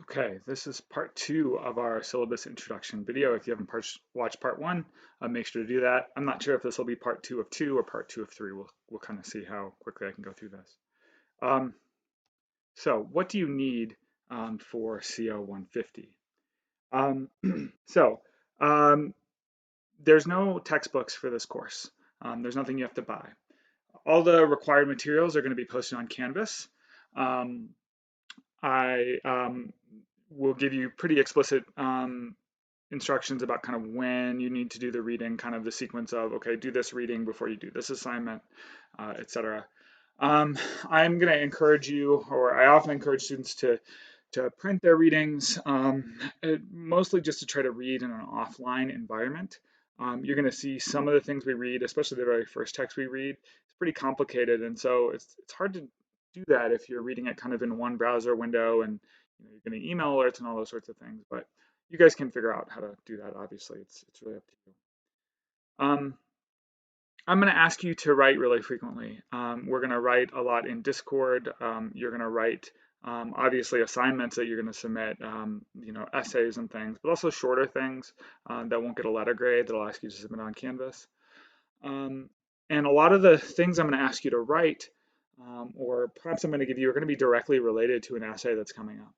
Okay, this is part two of our syllabus introduction video. If you haven't watched part one, make sure to do that. I'm not sure if this will be part two of two or part two of three. We'll kind of see how quickly I can go through this. Um, so what do you need for CO 150? Um, so um, there's no textbooks for this course. There's nothing you have to buy. All the required materials are going to be posted on Canvas. Um, I will give you pretty explicit instructions about kind of when you need to do the reading, kind of the sequence of, okay, do this reading before you do this assignment, etc. I'm going to encourage you, or I often encourage students to print their readings, mostly just to try to read in an offline environment. You're going to see some of the things we read, especially the very first text we read. It's pretty complicated, and so it's hard to do that if you're reading it kind of in one browser window, and you're getting email alerts and all those sorts of things. But you guys can figure out how to do that. Obviously, it's really up to you. I'm going to ask you to write really frequently. We're going to write a lot in Discord. You're going to write obviously assignments that you're going to submit, essays and things, but also shorter things that won't get a letter grade that I'll ask you to submit on Canvas. And a lot of the things I'm going to ask you to write, or perhaps I'm going to give you, are going to be directly related to an essay that's coming up.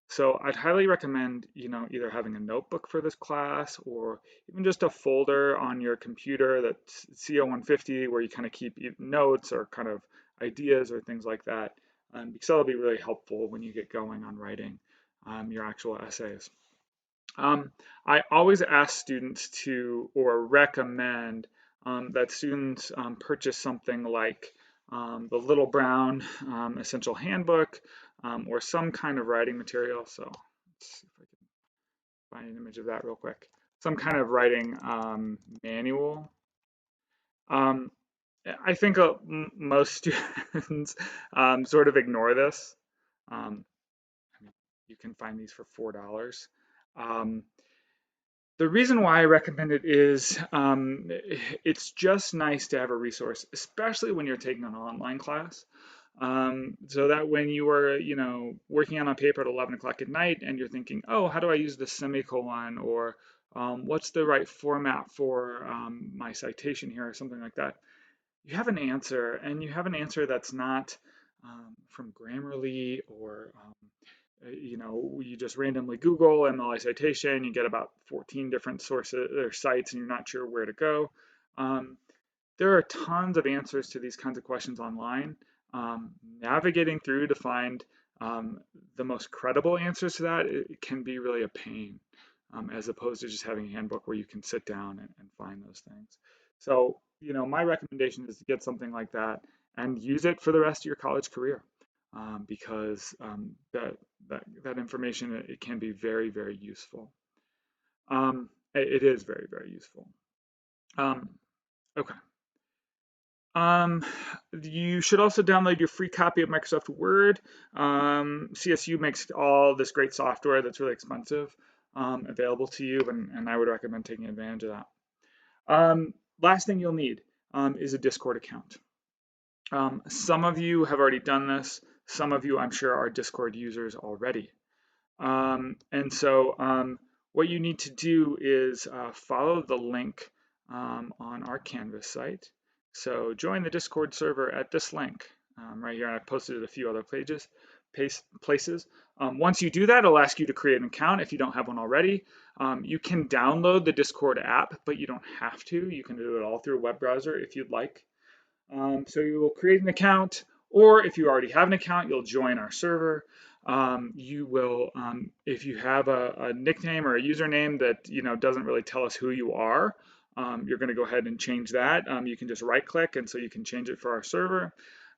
So I'd highly recommend, either having a notebook for this class or even just a folder on your computer that's CO 150 where you kind of keep notes or kind of ideas or things like that, because that'll be really helpful when you get going on writing your actual essays. I always ask students to, or recommend that students purchase something like the Little Brown Essential Handbook or some kind of writing material. So let's see if I can find an image of that real quick. Some kind of writing manual. Um, I think most students sort of ignore this. I mean, you can find these for $4. Um, The reason why I recommend it is it's just nice to have a resource, especially when you're taking an online class. So that when you are, working on a paper at 11 o'clock at night and you're thinking, oh, how do I use the semicolon? Or what's the right format for my citation here or something like that? You have an answer, and you have an answer that's not from Grammarly or you just randomly Google MLI citation, you get about 14 different sources or sites, and you're not sure where to go. There are tons of answers to these kinds of questions online. Navigating through to find the most credible answers to that, it can be really a pain, as opposed to just having a handbook where you can sit down and find those things. So, my recommendation is to get something like that and use it for the rest of your college career, because that information, it can be very, very useful. It is very, very useful. Um, okay. You should also download your free copy of Microsoft Word. CSU makes all this great software that's really expensive available to you, and I would recommend taking advantage of that. Last thing you'll need is a Discord account. Some of you have already done this. Some of you, I'm sure, are Discord users already. And so what you need to do is follow the link on our Canvas site. So join the Discord server at this link right here. And I've posted it a few other places. Once you do that, it'll ask you to create an account if you don't have one already. You can download the Discord app, but you don't have to. You can do it all through a web browser if you'd like. So you will create an account, or if you already have an account, you'll join our server. You will, if you have a nickname or a username that doesn't really tell us who you are, you're going to go ahead and change that. You can just right-click, and so you can change it for our server.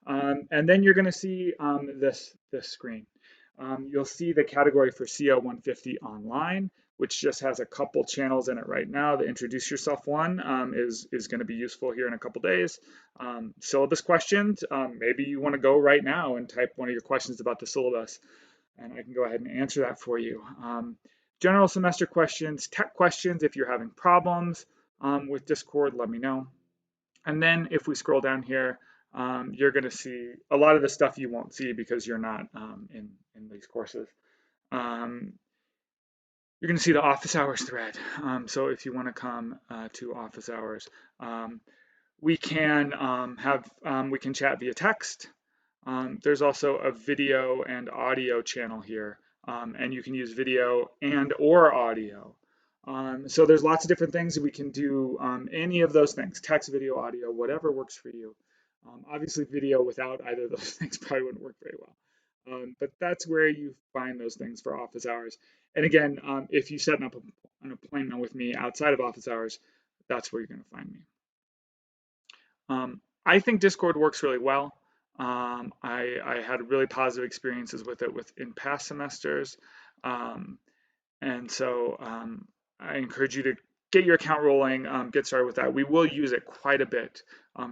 And then you're going to see this screen. You'll see the category for CO 150 online, which just has a couple channels in it right now. The introduce yourself one is going to be useful here in a couple days. Syllabus questions, maybe you want to go right now and type one of your questions about the syllabus, and I can go ahead and answer that for you. General semester questions, tech questions, if you're having problems with Discord, let me know. And then if we scroll down here, you're going to see a lot of the stuff you won't see because you're not in these courses. Um, you're going to see the office hours thread. So if you want to come to office hours, um, we can we can chat via text. There's also a video and audio channel here, and you can use video and or audio. So there's lots of different things that we can do. Any of those things, text, video, audio, whatever works for you. Obviously, video without either of those things probably wouldn't work very well. But that's where you find those things for office hours. And again, if you set up an appointment with me outside of office hours, that's where you're going to find me. I think Discord works really well. I had really positive experiences with it in past semesters. Um, and so I encourage you to get your account rolling, get started with that. We will use it quite a bit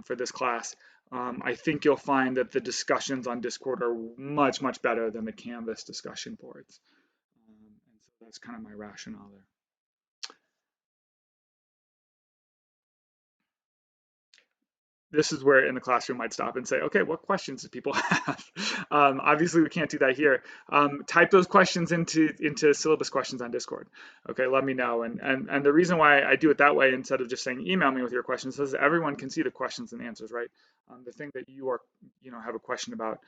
for this class. I think you'll find that the discussions on Discord are much, much better than the Canvas discussion boards. And so that's kind of my rationale there. This is where in the classroom I'd stop and say, okay, what questions do people have? Obviously, we can't do that here. Type those questions into syllabus questions on Discord. Okay, let me know. And the reason why I do it that way instead of just saying email me with your questions is everyone can see the questions and answers, right? The thing that you are, have a question about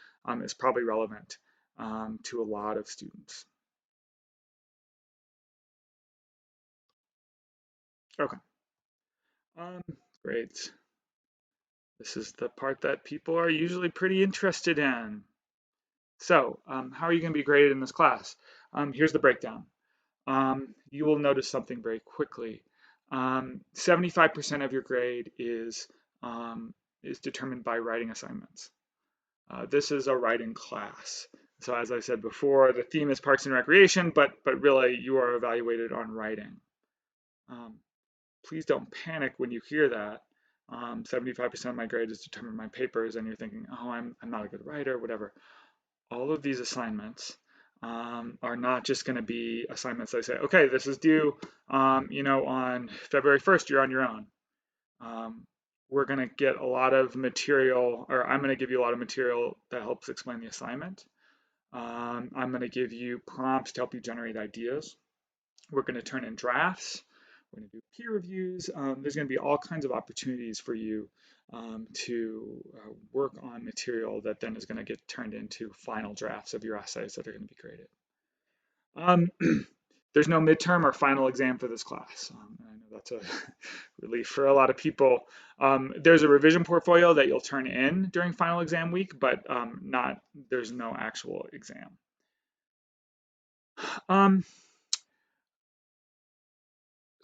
is probably relevant to a lot of students. Okay, um, great. This is the part that people are usually pretty interested in. So, how are you going to be graded in this class? Here's the breakdown. You will notice something very quickly. 75% of your grade is determined by writing assignments. This is a writing class. So as I said before, the theme is Parks and Recreation, but really you are evaluated on writing. Please don't panic when you hear that. 75% of my grade is determined by papers, and you're thinking, oh, I'm not a good writer, whatever. All of these assignments are not just going to be assignments that say, okay, this is due, on February 1st, you're on your own. We're going to get a lot of material, or I'm going to give you a lot of material that helps explain the assignment. I'm going to give you prompts to help you generate ideas. We're going to turn in drafts. We're going to do peer reviews. There's going to be all kinds of opportunities for you to work on material that then is going to get turned into final drafts of your essays that are going to be created. There's no midterm or final exam for this class. I know that's a relief for a lot of people. There's a revision portfolio that you'll turn in during final exam week, but there's no actual exam.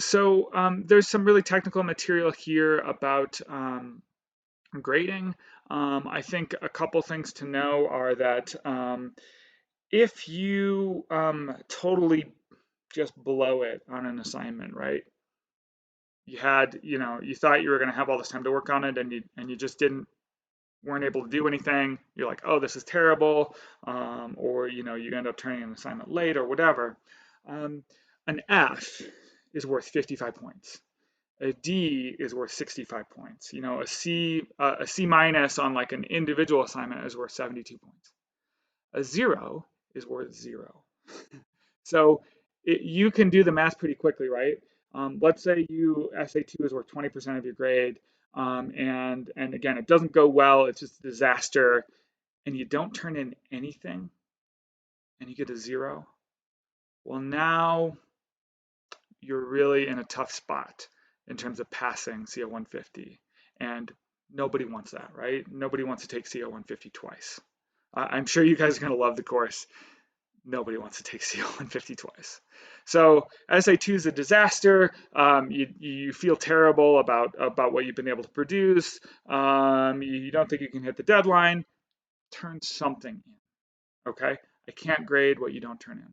So there's some really technical material here about grading. I think a couple things to know are that if you totally just blow it on an assignment, right? You had, you thought you were going to have all this time to work on it, and you just weren't able to do anything. You're like, oh, this is terrible, or you end up turning an assignment late or whatever. An F is worth 55 points. A D is worth 65 points. A C minus on like an individual assignment is worth 72 points. A 0 is worth 0. So you can do the math pretty quickly, right? Let's say SA2 is worth 20% of your grade, and again, it doesn't go well. It's just a disaster, and you don't turn in anything, and you get a 0. Well, now you're really in a tough spot in terms of passing CO 150, and nobody wants that, right? Nobody wants to take CO 150 twice. I'm sure you guys are going to love the course. Nobody wants to take CO 150 twice. So SA2 is a disaster. You feel terrible about what you've been able to produce. You don't think you can hit the deadline. Turn something in, okay? I can't grade what you don't turn in.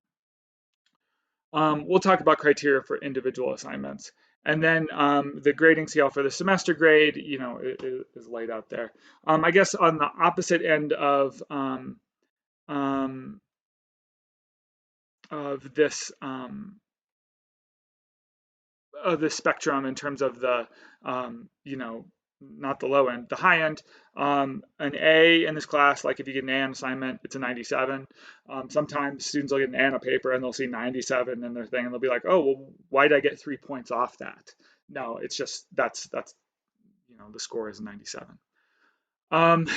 We'll talk about criteria for individual assignments. And then the grading scale for the semester grade, is laid out there. I guess on the opposite end of this spectrum in terms of the not the low end, the high end. An A in this class, like if you get an A on assignment, it's a 97. Sometimes students will get an A on a paper and they'll see 97 in their thing and they'll be like, oh, well, why did I get 3 points off that? No, it's just that's the score is 97. Um,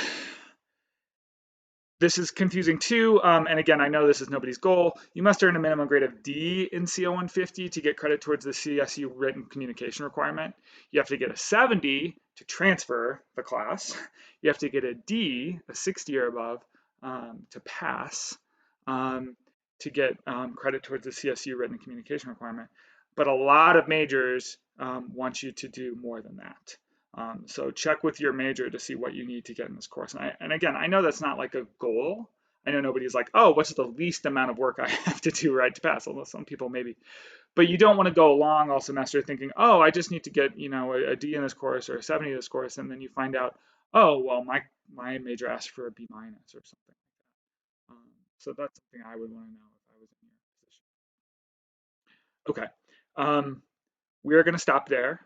This is confusing too, and again, I know this is nobody's goal. You must earn a minimum grade of D in CO 150 to get credit towards the CSU written communication requirement. You have to get a 70 to transfer the class. You have to get a D, a 60 or above, to pass, to get credit towards the CSU written communication requirement. But a lot of majors want you to do more than that. So check with your major to see what you need to get in this course. And again, I know that's not like a goal. I know nobody's like, oh, what's the least amount of work I have to do right to pass? Although some people maybe, but you don't want to go along all semester thinking, oh, I just need to get a D in this course or a 70 in this course, and then you find out, oh, well, my major asked for a B minus or something like that. So that's something I would want to know if I was in your position. Okay. We are going to stop there.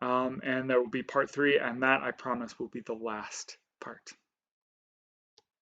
And there will be part 3, and that I promise will be the last part.